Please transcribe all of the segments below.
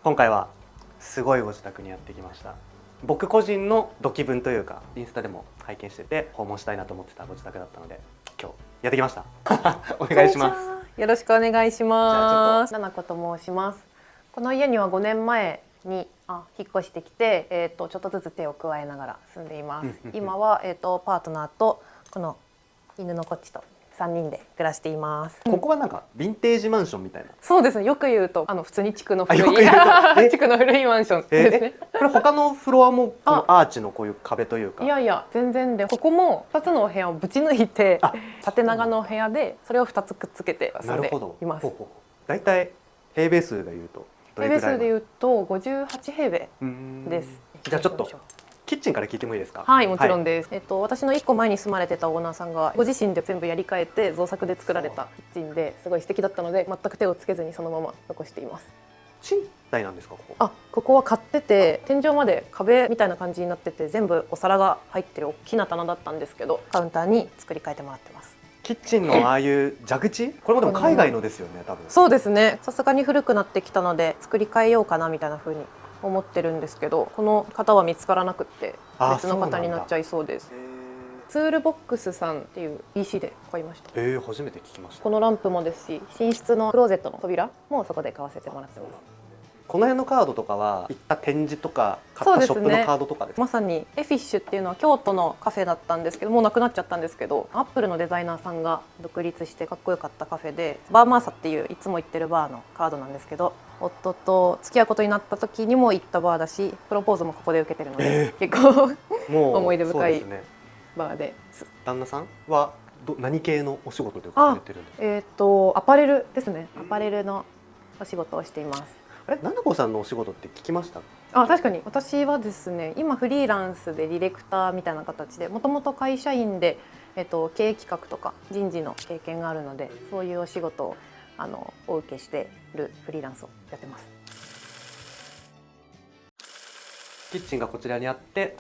今回はすごいご自宅にやってきました。僕個人のドキ分というかインスタでも拝見してて訪問したいなと思ってたご自宅だったので今日やってきましたお願いします。よろしくお願いします。ななこと申します。この家には5年前に引っ越してきて、ちょっとずつ手を加えながら住んでいます。今は、パートナーとこの犬のこっちと3人で暮らしています。ここはなんかヴィンテージマンションみたいな。そうですね。よく言うと普通に地区の古い地区の古いマンションですね。これ他のフロアもこのアーチのこういう壁というか。いやいや全然で、ここも2つのお部屋をぶち抜いて縦長のお部屋でそれを2つくっつけて住んでいます。だいたい平米数でいうとどれぐらい？平米数でいうと58平米です。じゃあちょっとキッチンから聞いてもいいですか？はい、もちろんです。私の1個前に住まれてたオーナーさんがご自身で全部やり替えて造作で作られたキッチンですごい素敵だったので全く手をつけずにそのまま残しています。賃貸なんですか？ここ。ここは買ってて天井まで壁みたいな感じになってて全部お皿が入ってる大きな棚だったんですけどカウンターに作り変えてもらってます。キッチンのああいう蛇口、これもでも海外のですよね、多分。そうですね。さすがに古くなってきたので作り変えようかなみたいな風に思ってるんですけど、この方は見つからなくって別の方になっちゃいそうです。ツールボックスさんっていう EC で買いました。初めて聞きました。このランプもですし、寝室のクローゼットの扉もそこで買わせてもらってます。この辺のカードとかは行った展示とか買ったショップのカードとかですか？まさにエフィッシュっていうのは京都のカフェだったんですけどもうなくなっちゃったんですけど、アップルのデザイナーさんが独立してかっこよかったカフェでバーマーサっていういつも行ってるバーのカードなんですけど、夫と付き合うことになった時にも行ったバーだしプロポーズもここで受けてるので、結構思い出深いバーです。旦那さんは何系のお仕事でされてるんですか？アパレルですね。アパレルのお仕事をしています。ななこさんのお仕事って聞きました？確かに私はですね今フリーランスでディレクターみたいな形でもともと会社員で、経営企画とか人事の経験があるのでそういうお仕事をお受けしているフリーランスをやってます。キッチンがこちらにあって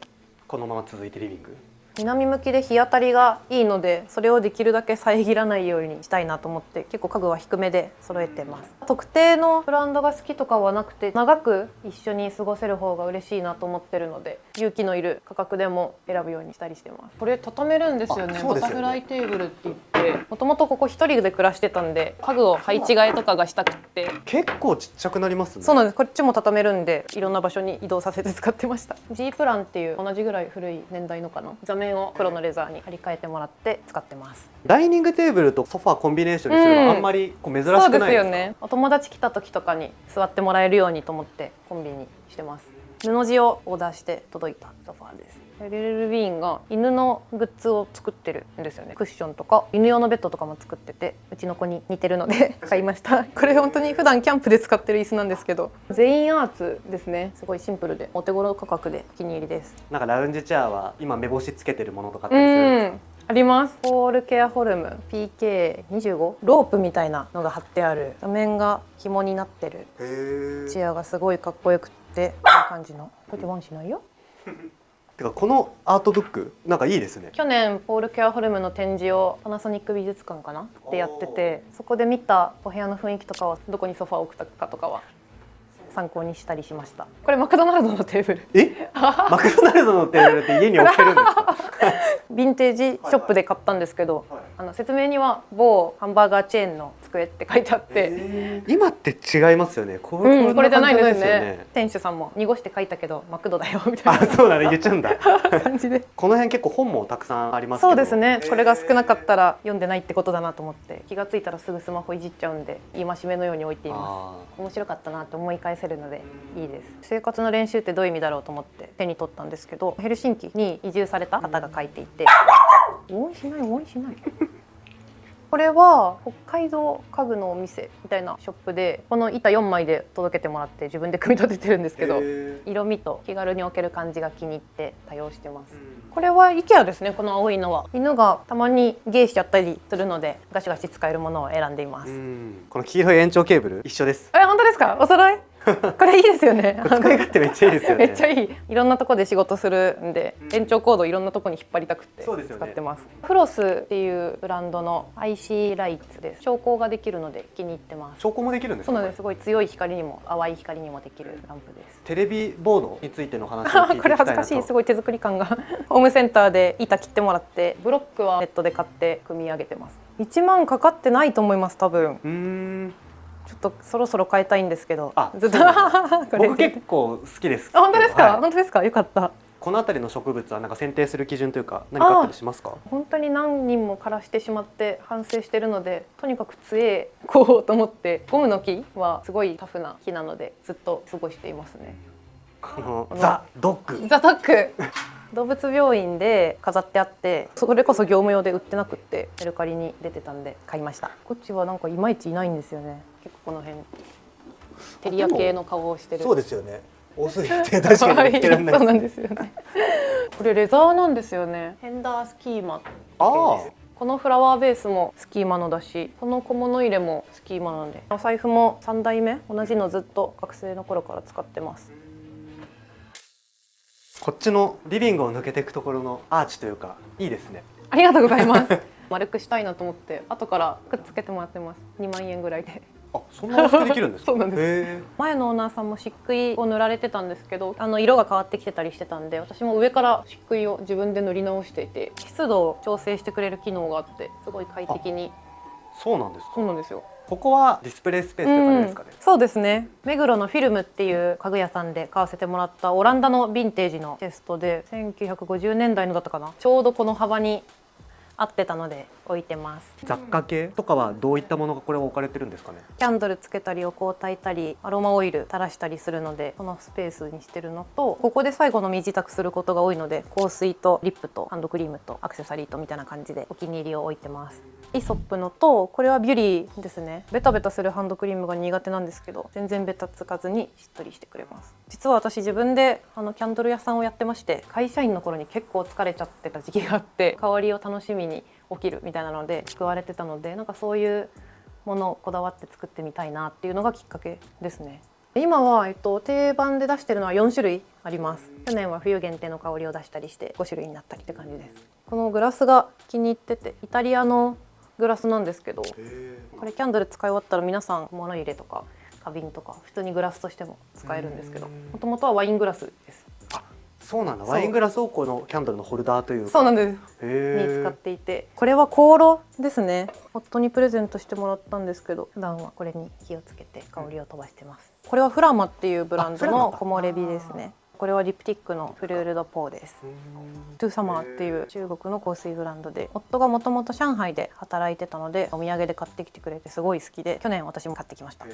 このまま続いてリビング。南向きで日当たりがいいのでそれをできるだけ遮らないようにしたいなと思って結構家具は低めで揃えてます。特定のブランドが好きとかはなくて長く一緒に過ごせる方が嬉しいなと思ってるので勇気のいる価格でも選ぶようにしたりしてます。これ畳めるんですよね。バタフライテーブルって言ってもともとここ一人で暮らしてたんで家具を配置換えとかがしたくて結構ちっちゃくなりますね。そうなんです。こっちも畳めるんでいろんな場所に移動させて使ってました。G プランっていう同じぐらい古い年代のかな座面を黒のレザーに張り替えてもらって使ってます。ダイニングテーブルとソファーコンビネーションにするのはあんまり珍しくないですか？そうですよね。お友達来た時とかに座ってもらえるようにと思ってコンビにしてます。布地をオーダーして届いたソファーです。リルルビーンが犬のグッズを作ってるんですよね。クッションとか犬用のベッドとかも作っててうちの子に似てるので買いました。これ本当に普段キャンプで使ってる椅子なんですけど全員アーツですね。すごいシンプルでお手頃価格でお気に入りです。なんかラウンジチェアは今目星つけてるものとかあったりするんですか？あります。ポールケアフォルム PK25 ロープみたいなのが貼ってある座面が紐になってるチェアがすごいかっこよくってこういう感じのこれでワンしないよてかこのアートブックなんかいいですね。去年ポールケアフォルムの展示をパナソニック美術館かなでやっててそこで見たお部屋の雰囲気とかはどこにソファーを置くかとかは参考にしたりしました。これマクドナルドのテーブル。マクドナルドのテーブルって家に置けるんですか？ヴィンテージショップで買ったんですけど、説明には某ハンバーガーチェーンの机って書いてあって、今って違いますよね。これじゃないんですね。店主さんも濁して書いたけどマクドだよみたいな。そうだね、言っちゃうんだ感じで。この辺結構本もたくさんありますけど。そうですね。これが少なかったら読んでないってことだなと思って気がついたらすぐスマホいじっちゃうんで戒めのように置いています。面白かったなって思い返せるのでいいです。生活の練習ってどういう意味だろうと思って手に取ったんですけどヘルシンキに移住された方が書いていて応援しない応援しないこれは北海道家具のお店みたいなショップでこの板4枚で届けてもらって自分で組み立ててるんですけど色味と気軽に置ける感じが気に入って多用してます。これは IKEA ですね。この青いのは犬がたまにゲーしちゃったりするのでガシガシ使えるものを選んでいます。この黄色い延長ケーブル一緒です。本当ですか？お揃いこれいいですよね。使い勝手めっちゃいいですよね。めっちゃいい。いろんなとこで仕事するんで、延長コードいろんなとこに引っ張りたくて使ってます。フロスっていうブランドの IC ライツです。調光ができるので気に入ってます。調光もできるんですか？そうなんです。すごい強い光にも淡い光にもできるランプです。テレビボードについての話を聞いていきたいなと。これ恥ずかしい。すごい手作り感が。ホームセンターで板切ってもらって、ブロックはネットで買って組み上げてます。1万かかってないと思います多分。ちょっとそろそろ変えたいんですけど。ずっと僕結構好きです。本当ですか？本当ですか？よかった。この辺りの植物はなんか選定する基準というか何かあったりしますか？本当に何人も枯らしてしまって反省してるので、とにかく杖へこうと思って。ゴムの木はすごいタフな木なのでずっと過ごしていますね。このザ・ドッグ。ザ・ドッグ動物病院で飾ってあって、それこそ業務用で売ってなくってメルカリに出てたんで買いました。こっちはなんかいまいちいないんですよね。結構この辺テリア系の顔をしてる。そうですよね。多すぎて確かに見つけられない。そうなんですよね。これレザーなんですよね。ヘンダースキーマ。このフラワーベースもスキーマのだし、この小物入れもスキーマなんで、お財布も3代目同じのずっと学生の頃から使ってます。こっちのリビングを抜けていくところのアーチというかいいですね。ありがとうございます。丸くしたいなと思って後からくっつけてもらってます。2万円ぐらいで。あ、そんな安くできるんですか？そうなんです。前のオーナーさんも漆喰を塗られてたんですけど、色が変わってきてたりしてたんで、私も上から漆喰を自分で塗り直していて、湿度を調整してくれる機能があってすごい快適に。そうなんですか？そうなんですよ。ここはディスプレイスペースというかですかね。そうですね。目黒のフィルムっていう家具屋さんで買わせてもらったオランダのヴィンテージのチェストで、1950年代のだったかな。ちょうどこの幅に合ってたので置いてます。雑貨系とかはどういったものがこれは置かれてるんですかね？キャンドルつけたりお香焚いたりアロマオイル垂らしたりするので、このスペースにしてるのと、ここで最後の身支度することが多いので、香水とリップとハンドクリームとアクセサリーとみたいな感じでお気に入りを置いてます。イソップのと、これはビュリーですね。ベタベタするハンドクリームが苦手なんですけど、全然ベタつかずにしっとりしてくれます。実は私自分でキャンドル屋さんをやってまして、会社員の頃に結構疲れちゃってた時期があって、香りを楽しみに起きるみたいなので救われてたので、なんかそういうものをこだわって作ってみたいなっていうのがきっかけですね。今は、定番で出してるのは4種類あります。去年は冬限定の香りを出したりして5種類になったりって感じです。このグラスが気に入ってて、イタリアのグラスなんですけど、これキャンドル使い終わったら皆さん物入れとか花瓶とか普通にグラスとしても使えるんですけど、もともとはワイングラスです。あ、そうなんだ。ワイングラスをこのキャンドルのホルダーというか。そうなんです。に使っていて、これは香炉ですね。夫にプレゼントしてもらったんですけど、普段はこれに火をつけて香りを飛ばしてます。これはフラマっていうブランドの木漏れ日ですね。これはリプティックのフルールドポーです。トゥーサマーっていう中国の香水ブランドで、夫がもともと上海で働いてたのでお土産で買ってきてくれてすごい好きで、去年私も買ってきました。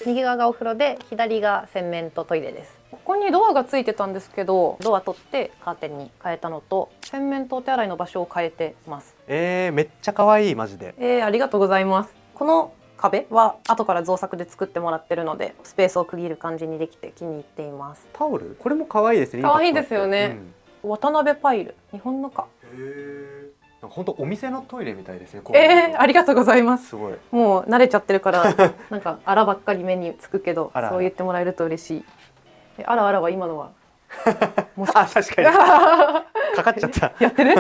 右側がお風呂で、左が洗面とトイレです。ここにドアがついてたんですけど、ドア取ってカーテンに変えたのと、洗面とお手洗いの場所を変えてます。めっちゃ可愛いマジで。ありがとうございます。この壁は後から造作で作ってもらってるので、スペースを区切る感じにできて気に入っています。タオル、これも可愛いですね。可愛いですよね。渡辺パイル、日本のか。本当お店のトイレみたいですね。ありがとうございます。すごい。もう慣れちゃってるからなんかあらばっかり目につくけど、そう言ってもらえると嬉しい。あらあらは今のはあ、確かにかかっちゃった。やってる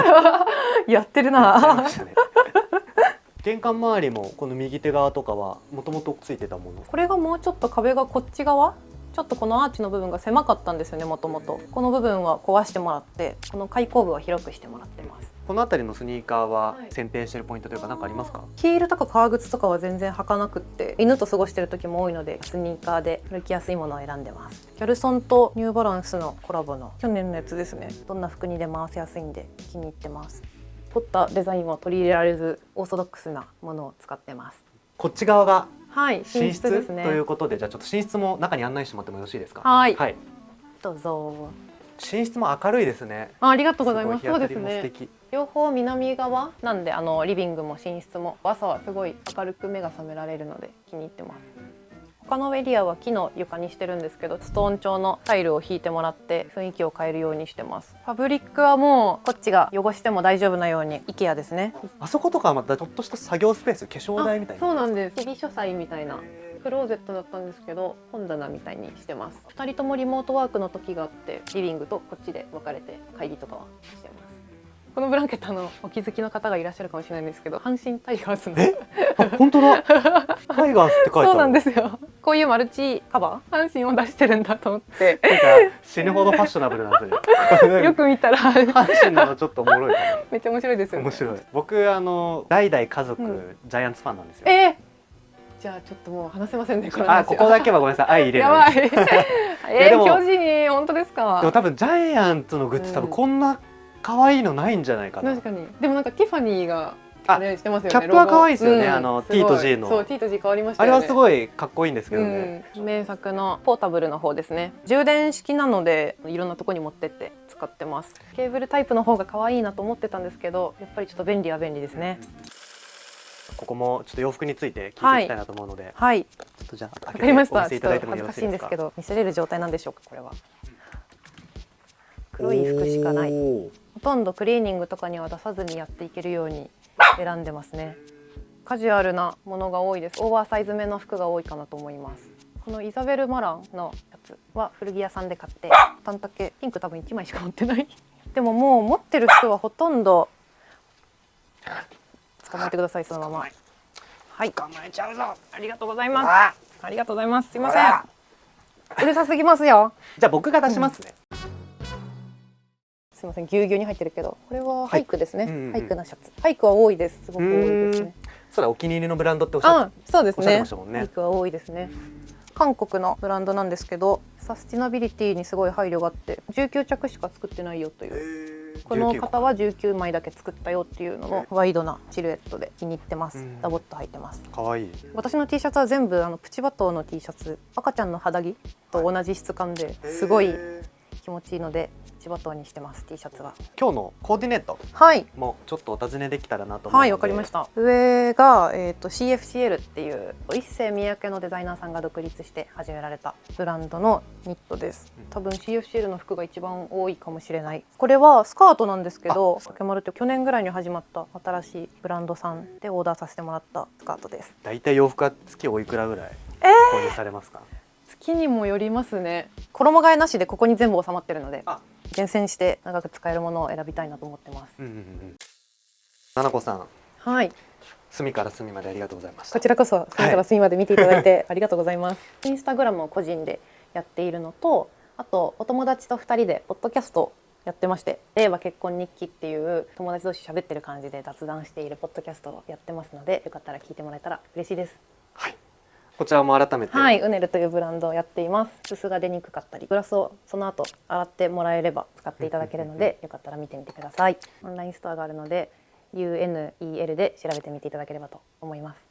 やってるな。玄関周りもこの右手側とかはもともとついてたもの。これがもうちょっと壁がこっち側、ちょっとこのアーチの部分が狭かったんですよね。もともとこの部分は壊してもらって、この開口部は広くしてもらってます。この辺りのスニーカーは選定してるポイントというか何かありますか？ヒールとか革靴とかは全然履かなくって、犬と過ごしてる時も多いのでスニーカーで歩きやすいものを選んでます。ギャルソンとニューバランスのコラボの去年のやつですね。どんな服にでも合わせやすいんで気に入ってます。凝ったデザインは取り入れられず、オーソドックスなものを使ってます。こっち側が寝寝室ですね。ということで、じゃあちょっと寝室も中に案内してもらってもよろしいですか？はい、どうぞ。寝室も明るいですね。ありがとうございます。そうですね。両方南側なんで、リビングも寝室も朝はすごい明るく目が覚められるので気に入ってます。他のエリアは木の床にしてるんですけど、ストーン調のタイルを引いてもらって雰囲気を変えるようにしてます。ファブリックはもうこっちが汚しても大丈夫なように IKEA ですね。あそことかはまたちょっとした作業スペース、化粧台みたいな。そうなんです。日々書斎みたいなクローゼットだったんですけど本棚みたいにしてます。2人ともリモートワークの時があってリビングとこっちで分かれて会議とかはしてます。このブランケットお気づきの方がいらっしゃるかもしれないんですけど阪神タイガースの本当だタイガースって書いてある。そうなんですよ。こういうマルチカバー阪神を出してるんだと思ってなんか死ぬほどファッショナブルなんですよよく見たら阪神なのちょっとおもろいかめっちゃ面白いですよね。な。面白い。僕代々家族、ジャイアンツファンなんですよ。じゃあちょっともう話せませんねこの話は。ここだけはごめんなさい、相入れやばないです。いでも巨人本当ですか。でも多分ジャイアンツのグッズ、多分こんな可愛いのないんじゃないかな。確かに。でもなんかティファニーがしてますよね。キャップは可愛いですよね。T と G の。そう T と G 変わりましたあよね。れはすごいかっこいいんですけどね。名作のポータブルの方ですね。充電式なのでいろんなとこに持ってって使ってます。ケーブルタイプの方が可愛いなと思ってたんですけど、やっぱりちょっと便利は便利ですね。ここもちょっと洋服について聞いていきたいなと思うので、はい。ちょっとじゃあわかりました。お見せいただいても恥よろしいですか。ずかしいんですけど見せれる状態なんでしょうかこれは。黒い服しかない。ほとんどクリーニングとかには出さずにやっていけるように選んでますね。カジュアルなものが多いです。オーバーサイズめの服が多いかなと思います。このイザベル・マランのやつは古着屋さんで買ってタンタケピンク多分1枚しか持ってないでももう持ってる人はほとんど捕まえてくださいそのまま。はい、捕まえちゃうぞ。ありがとうございます。ありがとうございます。すいません。うるさすぎますよ。じゃあ僕が出しますね。すみません、ぎゅうぎゅうに入ってるけど、これはハイクですね。ハイクなシャツ。ハイクは多いです。すごく多いですね。それお気に入りのブランドっておっしゃってそうですね。ましたもんね。ハイクは多いですね。韓国のブランドなんですけど、サスティナビリティにすごい配慮があって、19着しか作ってないよという。この方は19枚だけ作ったよっていうののワイドなシルエットで気に入ってます。ダボっと入ってます。可愛い。私の T シャツは全部プチバトーの T シャツ、赤ちゃんの肌着と同じ質感ですごい気持ちいいのでプチバトーにしてます。 T シャツは。今日のコーディネートもちょっとお尋ねできたらなと思うので。はい、わかりました。上が、CFCL っていう一世三宅のデザイナーさんが独立して始められたブランドのニットです。多分 CFCL の服が一番多いかもしれない。これはスカートなんですけど、竹丸って去年ぐらいに始まった新しいブランドさんでオーダーさせてもらったスカートです。だいたい洋服は月おいくらぐらい購入されますか？月にもよりますね。衣替えなしでここに全部収まってるので厳選して長く使えるものを選びたいなと思ってます。ななこさん、はい、隅から隅までありがとうございました。こちらこそ隅から隅まで見ていただいてありがとうございます。インスタグラムを個人でやっているのと、あとお友達と2人でポッドキャストやってまして、令和結婚日記っていう友達同士喋ってる感じで雑談しているポッドキャストをやってますので、よかったら聞いてもらえたら嬉しいです。はい、こちらも改めて、はい、ウネルというブランドをやっています。すすが出にくかったり、グラスをその後洗ってもらえれば使っていただけるのでよかったら見てみてください。オンラインストアがあるので UNEL で調べてみていただければと思います。